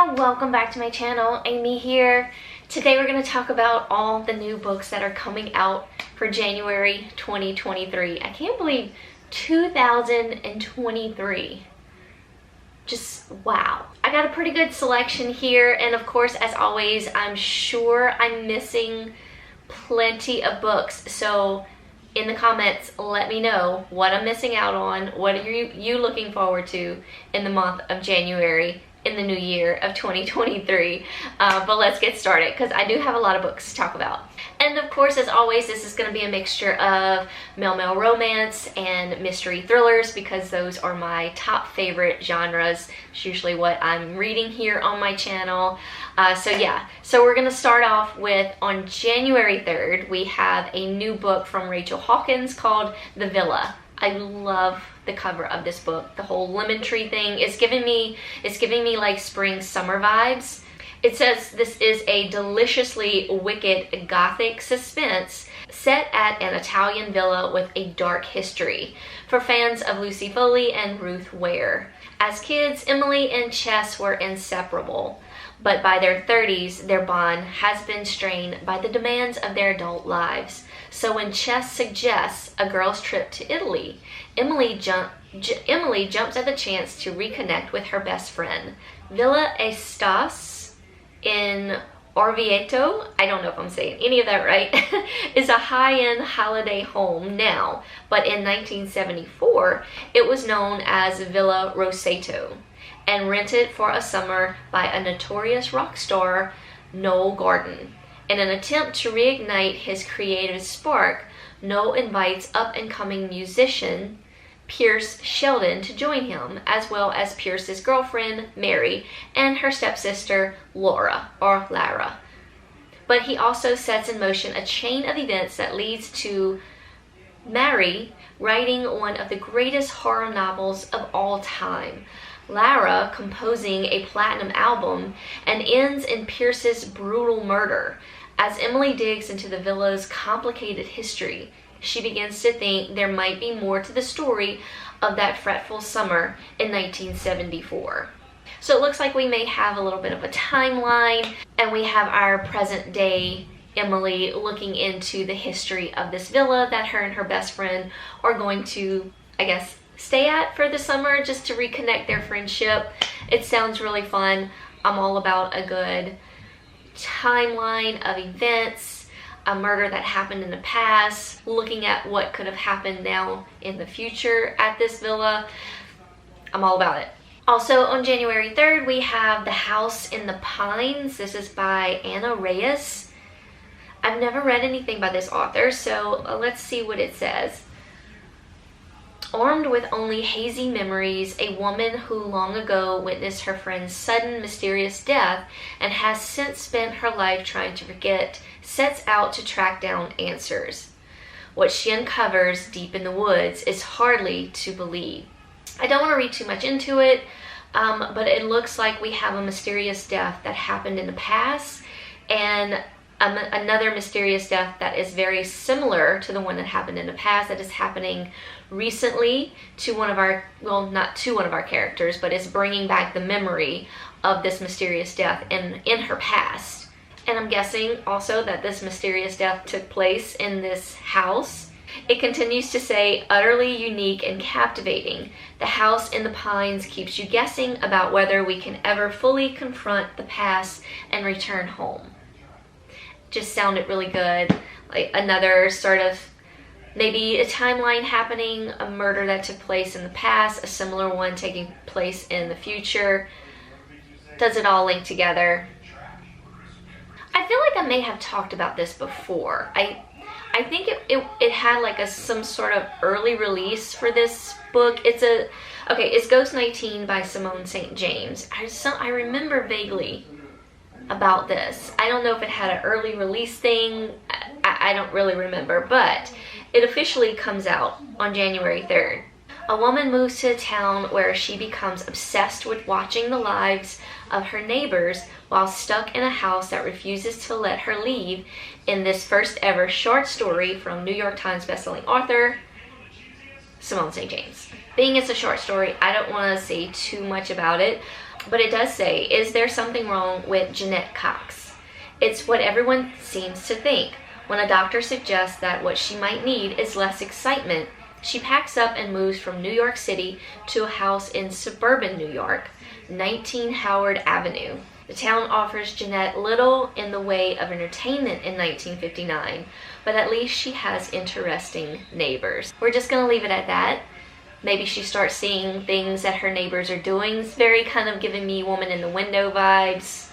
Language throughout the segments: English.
there, welcome back to my channel. Amy here. Today we're going to talk about all the new books that are coming out for January 2023. I can't believe 2023. Just wow. I got a pretty good selection here, and of course, as always, I'm sure I'm missing plenty of books. So in the comments, let me know what I'm missing out on. What are you looking forward to in the month of January in the new year of 2023? But let's get started because I do have a lot of books to talk about. And of course, as always, this is going to be a mixture of male romance and mystery thrillers because those are my top favorite genres. It's usually what I'm reading here on my channel. So we're going to start off with, on January 3rd, we have a new book from Rachel Hawkins called The Villa. I love the cover of this book. The whole lemon tree thing is giving me like spring summer vibes. It says this is a deliciously wicked gothic suspense set at an Italian villa with a dark history for fans of Lucy Foley and Ruth Ware. As kids, Emily and Chess were inseparable, but by their 30s, their bond has been strained by the demands of their adult lives. So when Chess suggests a girl's trip to Italy, Emily jumps at the chance to reconnect with her best friend. Villa Estes in Orvieto, I don't know if I'm saying any of that right, is a high-end holiday home now, but in 1974, it was known as Villa Roseto and rented for a summer by a notorious rock star, Noel Gordon. In an attempt to reignite his creative spark, Noel invites up-and-coming musician Pierce Sheldon to join him, as well as Pierce's girlfriend, Mary, and her stepsister, Laura, or Lara. But he also sets in motion a chain of events that leads to Mary writing one of the greatest horror novels of all time, Lara composing a platinum album, and ends in Pierce's brutal murder. As Emily digs into the villa's complicated history, she begins to think there might be more to the story of that fretful summer in 1974. So it looks like we may have a little bit of a timeline, and we have our present day Emily looking into the history of this villa that her and her best friend are going to, I guess, stay at for the summer just to reconnect their friendship. It sounds really fun. I'm all about a good timeline of events, a murder that happened in the past, looking at what could have happened now in the future at this villa. I'm all about it. Also on January 3rd, we have The House in the Pines. This is by Anna Reyes. I've never read anything by this author, so let's see what it says. Armed with only hazy memories, a woman who long ago witnessed her friend's sudden, mysterious death and has since spent her life trying to forget, sets out to track down answers. What she uncovers deep in the woods is hardly to believe. I don't want to read too much into it, but it looks like we have a mysterious death that happened in the past, and another mysterious death that is very similar to the one that happened in the past that is happening recently to one of our, well, not to one of our characters, but is bringing back the memory of this mysterious death in her past. And I'm guessing also that this mysterious death took place in this house. It continues to say, utterly unique and captivating. The House in the Pines keeps you guessing about whether we can ever fully confront the past and return home. Just sounded really good. Like another sort of maybe a timeline happening, a murder that took place in the past, a similar one taking place in the future. Does it all link together? I feel like I may have talked about this before. I think it had like some sort of early release for this book. It's Ghost 19 by Simone St. James. I remember vaguely about this. I don't know if it had an early release thing. I don't really remember, but it officially comes out on January 3rd. A woman moves to a town where she becomes obsessed with watching the lives of her neighbors while stuck in a house that refuses to let her leave in this first ever short story from New York Times bestselling author Simone St. James. Being it's a short story, I don't want to say too much about it. But it does say, is there something wrong with Jeanette Cox? It's what everyone seems to think. When a doctor suggests that what she might need is less excitement, she packs up and moves from New York City to a house in suburban New York, 19 Howard Avenue. The town offers Jeanette little in the way of entertainment in 1959, but at least she has interesting neighbors. We're just going to leave it at that. Maybe she starts seeing things that her neighbors are doing. It's very kind of giving me woman in the window vibes.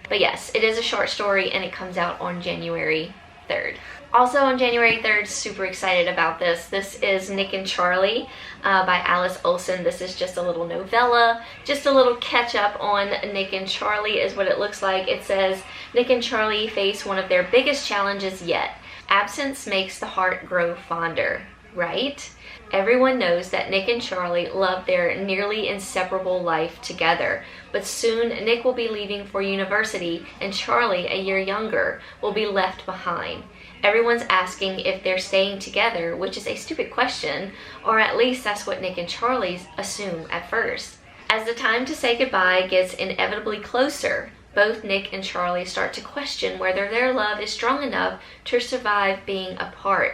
But yes, it is a short story and it comes out on January 3rd. Also on January 3rd, super excited about this. This is Nick and Charlie by Alice Olson. This is just a little novella, just a little catch up on Nick and Charlie is what it looks like. It says, Nick and Charlie face one of their biggest challenges yet. Absence makes the heart grow fonder, right? Everyone knows that Nick and Charlie love their nearly inseparable life together, but soon Nick will be leaving for university and Charlie, a year younger, will be left behind. Everyone's asking if they're staying together, which is a stupid question, or at least that's what Nick and Charlie assume at first. As the time to say goodbye gets inevitably closer, both Nick and Charlie start to question whether their love is strong enough to survive being apart.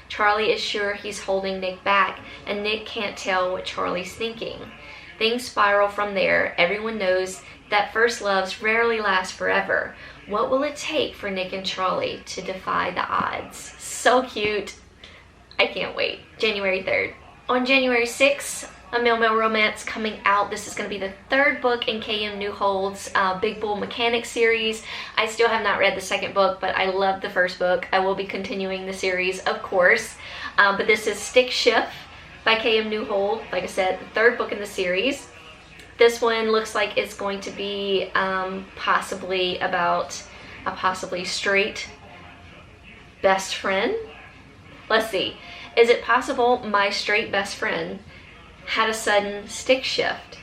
Charlie is sure he's holding Nick back, and Nick can't tell what Charlie's thinking. Things spiral from there. Everyone knows that first loves rarely last forever. What will it take for Nick and Charlie to defy the odds? So cute. I can't wait. January 3rd. On January 6th, a male romance coming out. This is going to be the third book in K.M. Newhold's Big Bull Mechanics series. I still have not read the second book, but I love the first book. I will be continuing the series, of course. But this is Stick Shift by K.M. Newhold. Like I said, the third book in the series. This one looks like it's going to be possibly about a possibly straight best friend. Let's see. Is it possible my straight best friend had a sudden stick shift?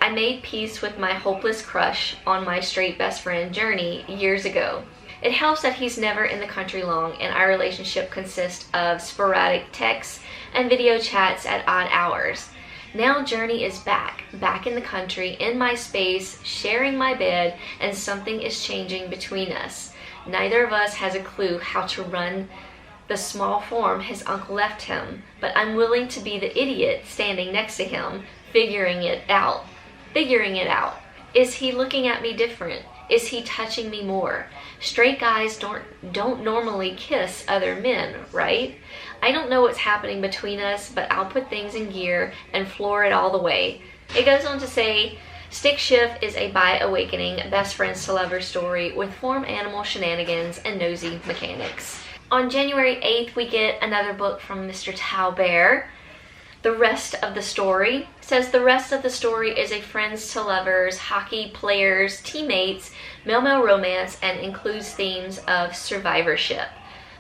I made peace with my hopeless crush on my straight best friend Journey years ago. It helps that he's never in the country long, and our relationship consists of sporadic texts and video chats at odd hours. Now Journey is back in the country, in my space, sharing my bed, and something is changing between us. Neither of us has a clue how to run the small farm his uncle left him, but I'm willing to be the idiot standing next to him, figuring it out. Is he looking at me different? Is he touching me more? Straight guys don't normally kiss other men, right? I don't know what's happening between us, but I'll put things in gear and floor it all the way. It goes on to say, Stick Shift is a bi-awakening best friends to lovers story with farm animal shenanigans and nosy mechanics. On January 8th, we get another book from Mr. Talbert. The rest of the story says the rest of the story is a friends to lovers, hockey players, teammates, male-male romance, and includes themes of survivorship.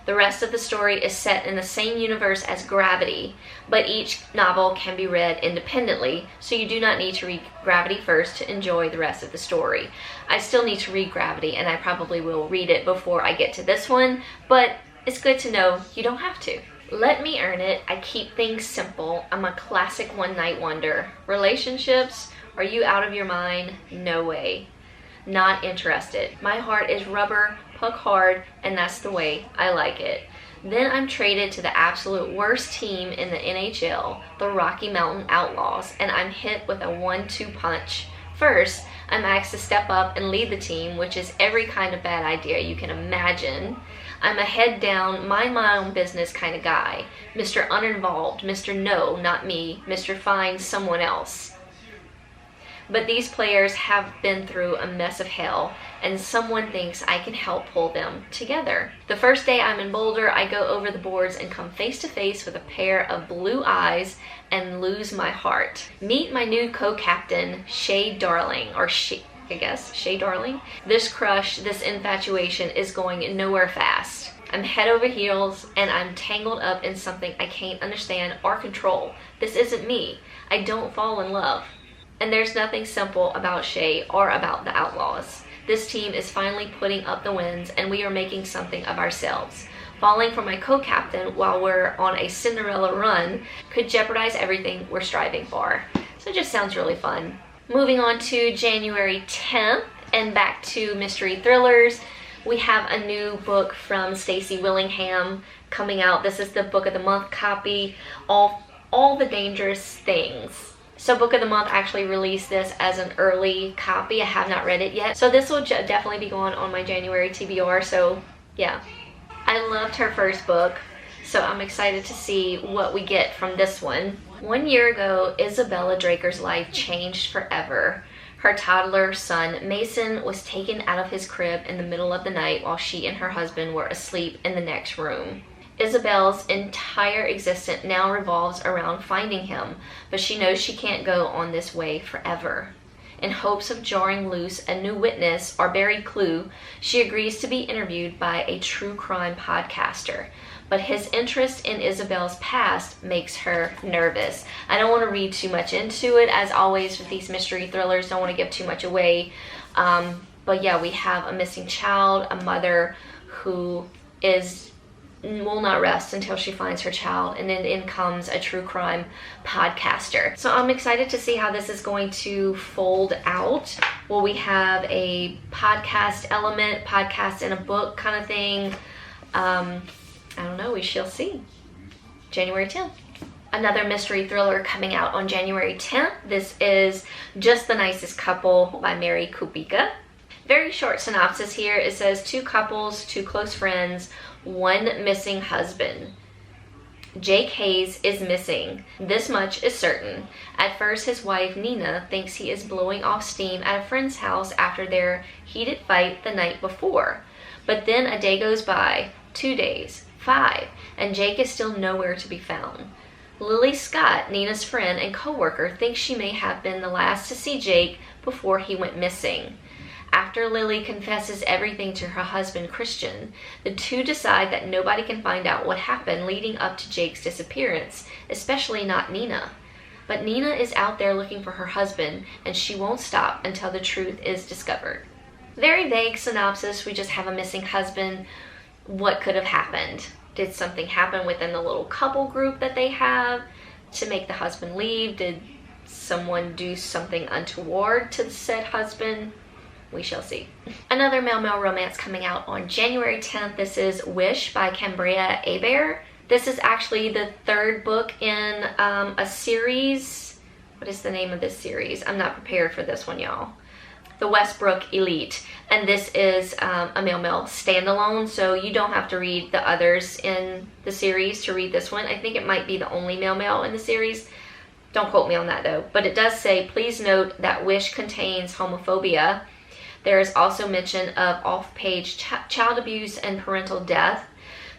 The rest of the story is set in the same universe as Gravity, but each novel can be read independently, so you do not need to read Gravity first to enjoy the rest of the story. I still need to read Gravity, and I probably will read it before I get to this one, but it's good to know you don't have to. Let me earn it. I keep things simple. I'm a classic one-night wonder. Relationships? Are you out of your mind? No way. Not interested. My heart is rubber, puck hard, and that's the way I like it. Then I'm traded to the absolute worst team in the NHL, the Rocky Mountain Outlaws, and I'm hit with a 1-2 punch. First, I'm asked to step up and lead the team, which is every kind of bad idea you can imagine. I'm a head down, mind my own business kind of guy. Mr. Uninvolved, Mr. No, not me, Mr. Find someone else. But these players have been through a mess of hell, and someone thinks I can help pull them together. The first day I'm in Boulder, I go over the boards and come face to face with a pair of blue eyes and lose my heart. Meet my new co-captain, Shay Darling, or Shay Darling. This crush, this infatuation is going nowhere fast. I'm head over heels, and I'm tangled up in something I can't understand or control. This isn't me. I don't fall in love. And there's nothing simple about Shay or about the Outlaws. This team is finally putting up the wins, and we are making something of ourselves. Falling for my co-captain while we're on a Cinderella run could jeopardize everything we're striving for. So it just sounds really fun. Moving on to January 10th and back to mystery thrillers, we have a new book from Stacey Willingham coming out. This is the Book of the Month copy, All the Dangerous Things. So Book of the Month actually released this as an early copy. I have not read it yet. So this will definitely be going on my January TBR. So yeah, I loved her first book. So I'm excited to see what we get from this one. 1 year ago, Isabella Draker's life changed forever. Her toddler son, Mason, was taken out of his crib in the middle of the night while she and her husband were asleep in the next room. Isabel's entire existence now revolves around finding him, but she knows she can't go on this way forever. In hopes of jarring loose a new witness or buried clue, she agrees to be interviewed by a true crime podcaster. But his interest in Isabel's past makes her nervous. I don't want to read too much into it. As always with these mystery thrillers, don't want to give too much away. But yeah, we have a missing child, a mother who will not rest until she finds her child, and then in comes a true crime podcaster. So I'm excited to see how this is going to fold out. Will we have a podcast element, podcast in a book kind of thing? I don't know, we shall see. January 10th. Another mystery thriller coming out on January 10th. This is Just the Nicest Couple by Mary Kubica. Very short synopsis here. It says 2 couples, 2 close friends, 1 missing husband. Jake Hayes is missing. This much is certain. At first, his wife, Nina, thinks he is blowing off steam at a friend's house after their heated fight the night before. But then a day goes by, 2 days, 5, and Jake is still nowhere to be found. Lily Scott, Nina's friend and co-worker, thinks she may have been the last to see Jake before he went missing. After Lily confesses everything to her husband, Christian, the two decide that nobody can find out what happened leading up to Jake's disappearance, especially not Nina. But Nina is out there looking for her husband, and she won't stop until the truth is discovered. Very vague synopsis. We just have a missing husband. What could have happened? Did something happen within the little couple group that they have to make the husband leave? Did someone do something untoward to the said husband? We shall see. Another male-male romance coming out on January 10th. This is Wish by Cambria Hebert. This is actually the 3rd book in a series. What is the name of this series? I'm not prepared for this one, y'all. The Westbrook Elite. And this is a male-male standalone, so you don't have to read the others in the series to read this one. I think it might be the only male-male in the series. Don't quote me on that though. But it does say, please note that Wish contains homophobia. There is also mention of off-page child abuse and parental death.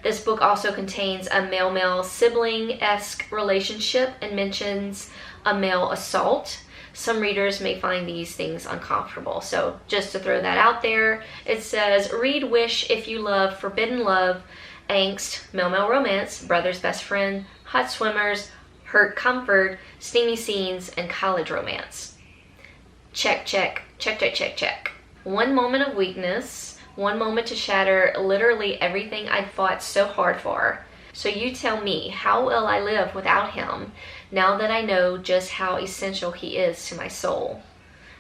This book also contains a male-male sibling-esque relationship and mentions a male assault. Some readers may find these things uncomfortable. So just to throw that out there, it says, read Wish if you love forbidden love, angst, male-male romance, brother's best friend, hot swimmers, hurt comfort, steamy scenes, and college romance. Check, check, check, check, check, check. One moment of weakness, one moment to shatter literally everything I'd fought so hard for. So you tell me, how will I live without him now that I know just how essential he is to my soul?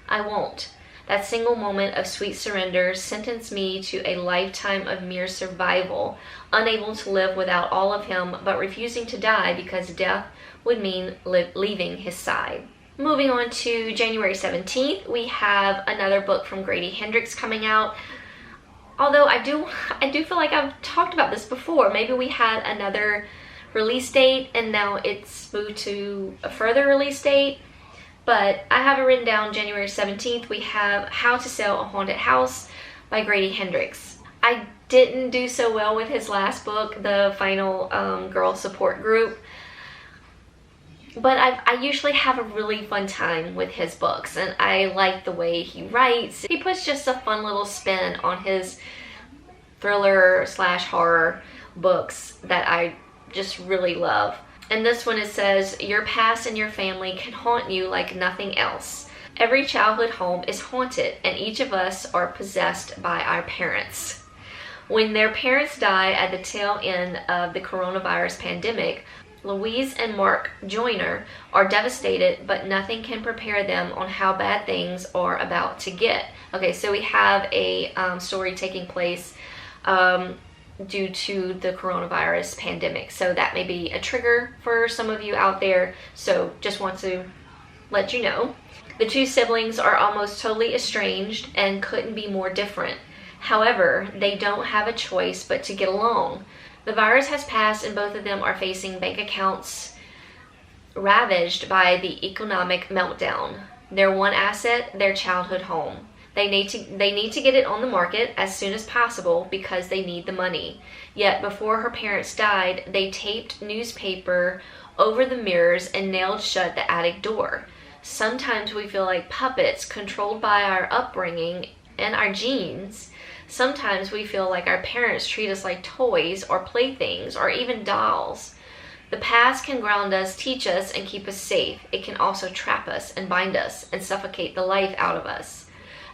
I won't. That single moment of sweet surrender sentenced me to a lifetime of mere survival, unable to live without all of him, but refusing to die because death would mean leaving his side. Moving on to January 17th, we have another book from Grady Hendrix coming out. Although I do feel like I've talked about this before. Maybe we had another release date and now it's moved to a further release date. But I have it written down January 17th. We have How to Sell a Haunted House by Grady Hendrix. I didn't do so well with his last book, The Final Girl Support Group. But I usually have a really fun time with his books, and I like the way he writes. He puts just a fun little spin on his thriller / horror books that I just really love. And this one, it says, your past and your family can haunt you like nothing else. Every childhood home is haunted, and each of us are possessed by our parents. When their parents die at the tail end of the coronavirus pandemic, Louise and Mark Joyner are devastated, but nothing can prepare them on how bad things are about to get. Okay, so we have a story taking place due to the coronavirus pandemic. So that may be a trigger for some of you out there. So just want to let you know. The two siblings are almost totally estranged and couldn't be more different. However, they don't have a choice but to get along. The virus has passed and both of them are facing bank accounts ravaged by the economic meltdown. Their one asset, their childhood home. They need to get it on the market as soon as possible because they need the money. Yet before her parents died, they taped newspaper over the mirrors and nailed shut the attic door. Sometimes we feel like puppets controlled by our upbringing and our genes. Sometimes we feel like our parents treat us like toys or playthings or even dolls. The past can ground us, teach us, and keep us safe. It can also trap us and bind us and suffocate the life out of us.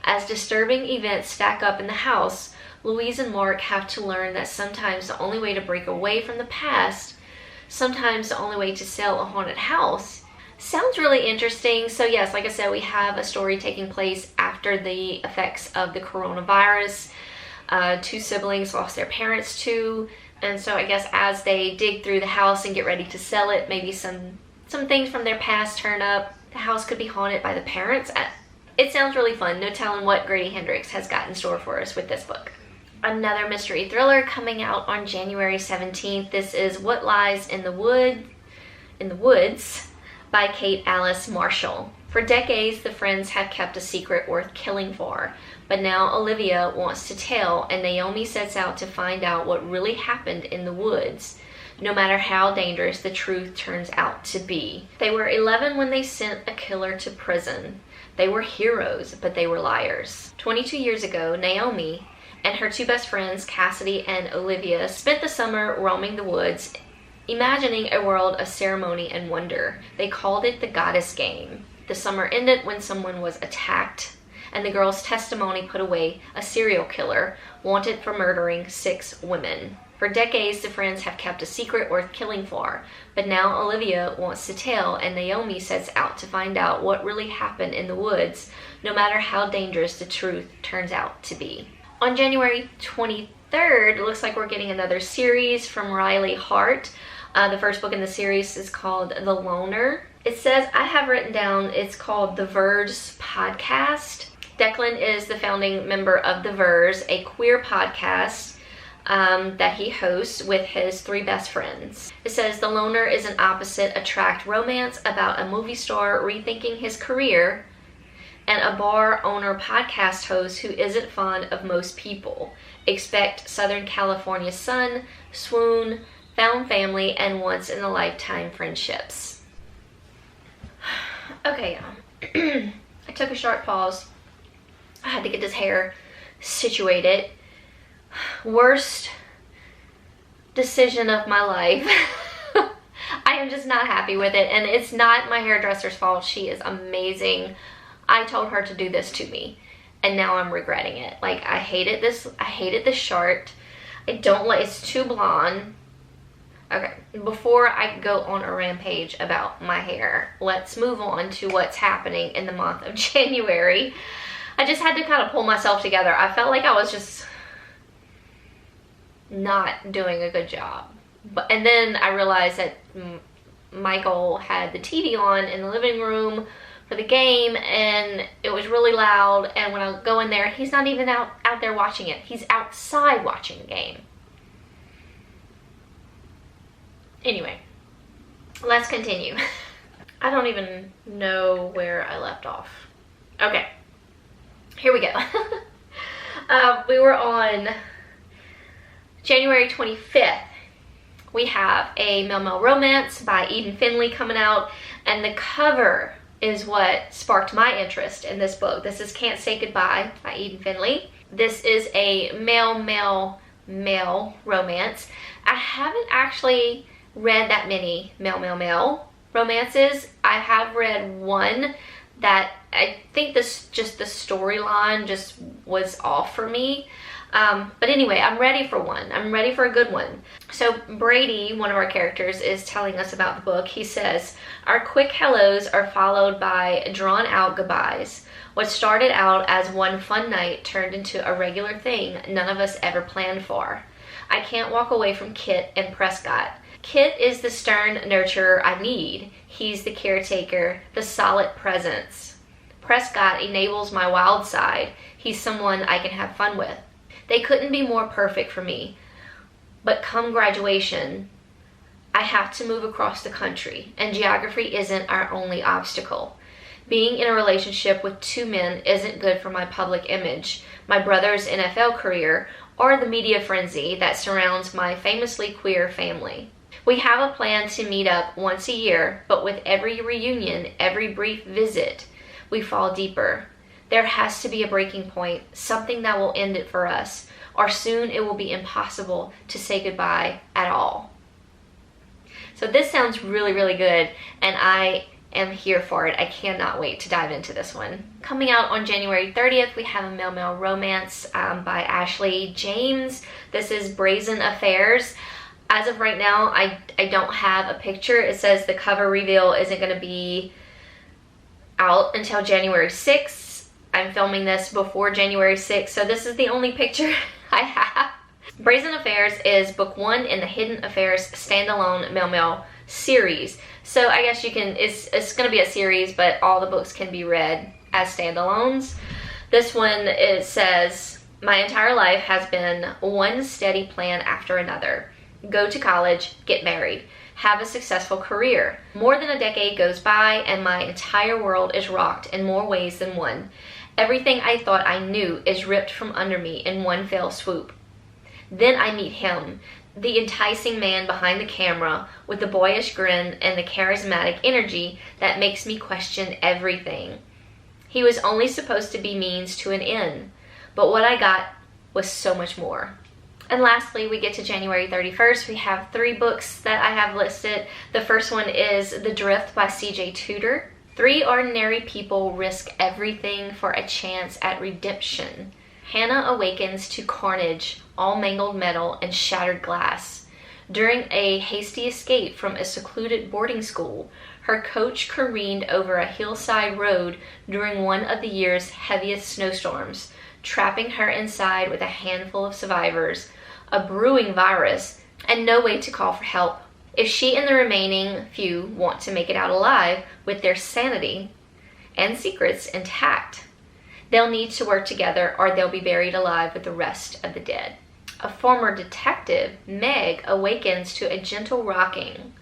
As disturbing events stack up in the house, Louise and Mark have to learn that sometimes the only way to break away from the past, sometimes the only way to sell a haunted house. Sounds really interesting. So yes, like I said, we have a story taking place after the effects of the coronavirus. Two siblings lost their parents too. And so I guess as they dig through the house and get ready to sell it, maybe some things from their past turn up. The house could be haunted by the parents. It sounds really fun. No telling what Grady Hendrix has got in store for us with this book. Another mystery thriller coming out on January 17th. This is What Lies in the Woods by Kate Alice Marshall. For decades, the friends have kept a secret worth killing for, but now Olivia wants to tell, and Naomi sets out to find out what really happened in the woods, no matter how dangerous the truth turns out to be. They were 11 when they sent a killer to prison. They were heroes, but they were liars. 22 years ago, Naomi and her two best friends, Cassidy and Olivia, spent the summer roaming the woods, imagining a world of ceremony and wonder. They called it the Goddess Game. The summer ended when someone was attacked, and the girls' testimony put away a serial killer wanted for murdering 6 women. For decades, the friends have kept a secret worth killing for, but now Olivia wants to tell, and Naomi sets out to find out what really happened in the woods, no matter how dangerous the truth turns out to be. On January 23rd, it looks like we're getting another series from Riley Hart. The first book in the series is called The Loner. It says, I have written down, it's called The Verge Podcast. Declan is the founding member of The Verge, a queer podcast that he hosts with his 3 best friends. It says The Loner is an opposite attract romance about a movie star rethinking his career and a bar owner podcast host who isn't fond of most people. Expect Southern California sun, swoon, found family, and once in a lifetime friendships. Okay, I took a short pause. I had to get this hair situated. Worst decision of my life. I am just not happy with it, and it's not my hairdresser's fault. She is amazing. I told her to do this to me, and now I'm regretting it. Like, I hated this short. I don't like, it's too blonde. Okay, before I go on a rampage about my hair, let's move on to what's happening in the month of January. I just had to kind of pull myself together. I felt like I was just not doing a good job. And then I realized that Michael had the TV on in the living room for the game, and it was really loud, and when I go in there, he's not even out there watching it. He's outside watching the game. Anyway, let's continue. I don't even know where I left off. Okay, here we go. We were on January 25th. We have a Mel Mel romance by Eden Finley coming out, and the cover is what sparked my interest in this book. This is Cant Say Goodbye by Eden Finley. This is a male romance. I haven't actually read that many male romances. I have read one that I think the storyline just was off for me. But anyway, I'm ready for one. I'm ready for a good one. So Brady, one of our characters, is telling us about the book. He says, our quick hellos are followed by drawn out goodbyes. What started out as one fun night turned into a regular thing none of us ever planned for. I can't walk away from Kit and Prescott. Kit is the stern nurturer I need. He's the caretaker, the solid presence. Prescott enables my wild side. He's someone I can have fun with. They couldn't be more perfect for me. But come graduation, I have to move across the country, and geography isn't our only obstacle. Being in a relationship with two men isn't good for my public image, my brother's NFL career, or the media frenzy that surrounds my famously queer family. We have a plan to meet up once a year, but with every reunion, every brief visit, we fall deeper. There has to be a breaking point, something that will end it for us, or soon it will be impossible to say goodbye at all. So this sounds really, really good, and I am here for it. I cannot wait to dive into this one. Coming out on January 30th, we have a male-male romance by Ashley James. This is Brazen Affairs. As of right now, I don't have a picture. It says the cover reveal isn't going to be out until January 6th. I'm filming this before January 6th, so this is the only picture I have. Brazen Affairs is book 1 in the Hidden Affairs standalone male-male series. So I guess you can, it's going to be a series, but all the books can be read as standalones. This one, it says, my entire life has been one steady plan after another. Go to college, get married, have a successful career. More than a decade goes by and my entire world is rocked in more ways than one. Everything I thought I knew is ripped from under me in one fell swoop. Then I meet him, the enticing man behind the camera with the boyish grin and the charismatic energy that makes me question everything. He was only supposed to be means to an end, but what I got was so much more. And lastly, we get to January 31st. We have 3 books that I have listed. The first one is The Drift by C.J. Tudor. 3 ordinary people risk everything for a chance at redemption. Hannah awakens to carnage, all mangled metal and shattered glass. During a hasty escape from a secluded boarding school, her coach careened over a hillside road during one of the year's heaviest snowstorms, trapping her inside with a handful of survivors, a brewing virus, and no way to call for help. If she and the remaining few want to make it out alive with their sanity and secrets intact, they'll need to work together or they'll be buried alive with the rest of the dead. A former detective, Meg, awakens to a gentle rocking.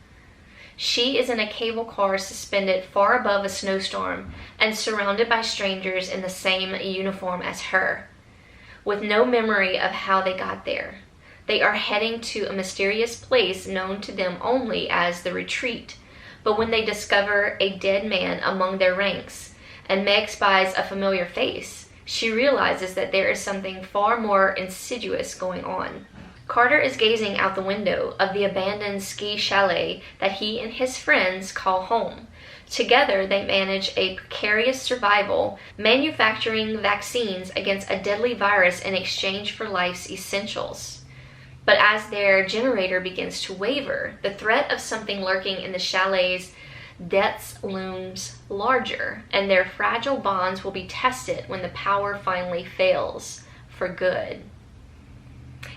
She is in a cable car suspended far above a snowstorm and surrounded by strangers in the same uniform as her, with no memory of how they got there. They are heading to a mysterious place known to them only as the Retreat, but when they discover a dead man among their ranks, and Meg spies a familiar face, she realizes that there is something far more insidious going on. Carter is gazing out the window of the abandoned ski chalet that he and his friends call home. Together, they manage a precarious survival, manufacturing vaccines against a deadly virus in exchange for life's essentials. But as their generator begins to waver, the threat of something lurking in the chalet's depths looms larger, and their fragile bonds will be tested when the power finally fails for good.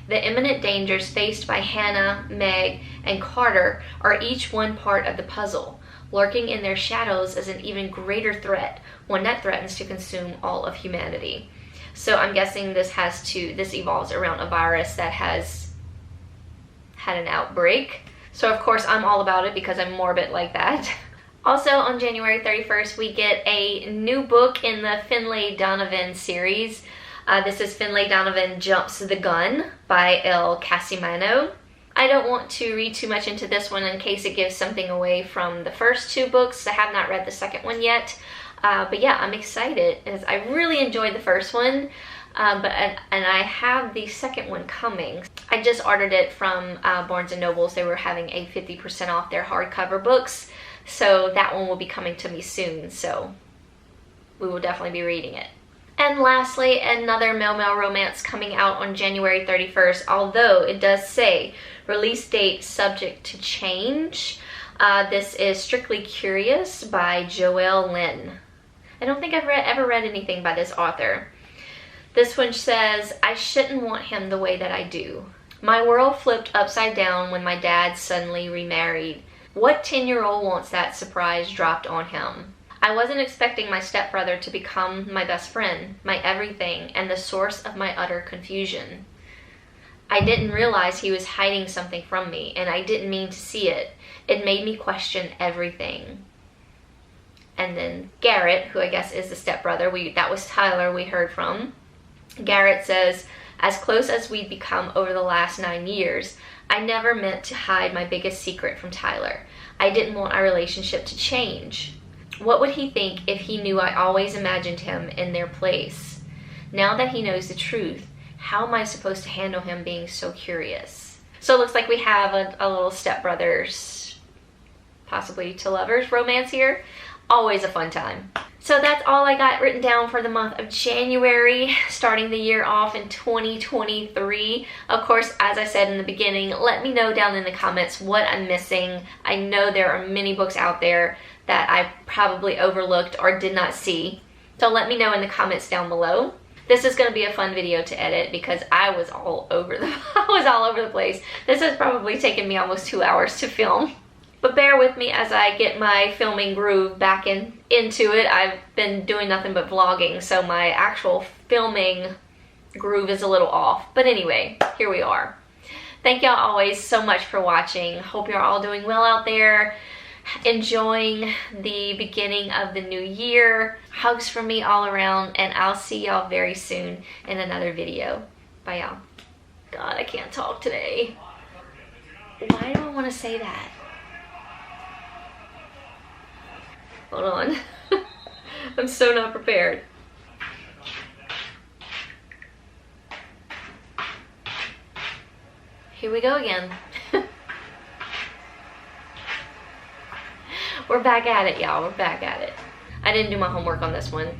The imminent dangers faced by Hannah, Meg, and Carter are each one part of the puzzle. Lurking in their shadows is an even greater threat, one that threatens to consume all of humanity. So I'm guessing this evolves around a virus that has had an outbreak. So of course I'm all about it because I'm morbid like that. Also on January 31st, we get a new book in the Finlay Donovan series. This is Finlay Donovan Jumps the Gun by El Casimano. I don't want to read too much into this one in case it gives something away from the first 2 books. I have not read the second one yet. But yeah, I'm excited as I really enjoyed the first one. And I have the second one coming. I just ordered it from Barnes & Nobles. They were having a 50% off their hardcover books. So that one will be coming to me soon. So we will definitely be reading it. And lastly, another male-male romance coming out on January 31st, although it does say release date subject to change. This is Strictly Curious by Joelle Lynn. I don't think I've ever read anything by this author. This one says, I shouldn't want him the way that I do. My world flipped upside down when my dad suddenly remarried. What 10-year-old wants that surprise dropped on him? I wasn't expecting my stepbrother to become my best friend, my everything, and the source of my utter confusion. I didn't realize he was hiding something from me, and I didn't mean to see it. It made me question everything. And then Garrett, who I guess is the stepbrother, that was Tyler we heard from. Garrett says, as close as we'd become over the last 9 years, I never meant to hide my biggest secret from Tyler. I didn't want our relationship to change. What would he think if he knew I always imagined him in their place? Now that he knows the truth, how am I supposed to handle him being so curious? So it looks like we have a little stepbrothers, possibly to lovers romance here. Always a fun time. So that's all I got written down for the month of January, starting the year off in 2023. Of course, as I said in the beginning, let me know down in the comments what I'm missing. I know there are many books out there that I probably overlooked or did not see. So let me know in the comments down below. This is going to be a fun video to edit because I was all over the place. This has probably taken me almost 2 hours to film. But bear with me as I get my filming groove back into it. I've been doing nothing but vlogging, so my actual filming groove is a little off. But anyway, here we are. Thank y'all always so much for watching. Hope you're all doing well out there, enjoying the beginning of the new year. Hugs from me all around, and I'll see y'all very soon in another video. Bye y'all. God, I can't talk today. Why do I want to say that? Hold on. I'm so not prepared. Here we go again. We're back at it, y'all. We're back at it. I didn't do my homework on this one.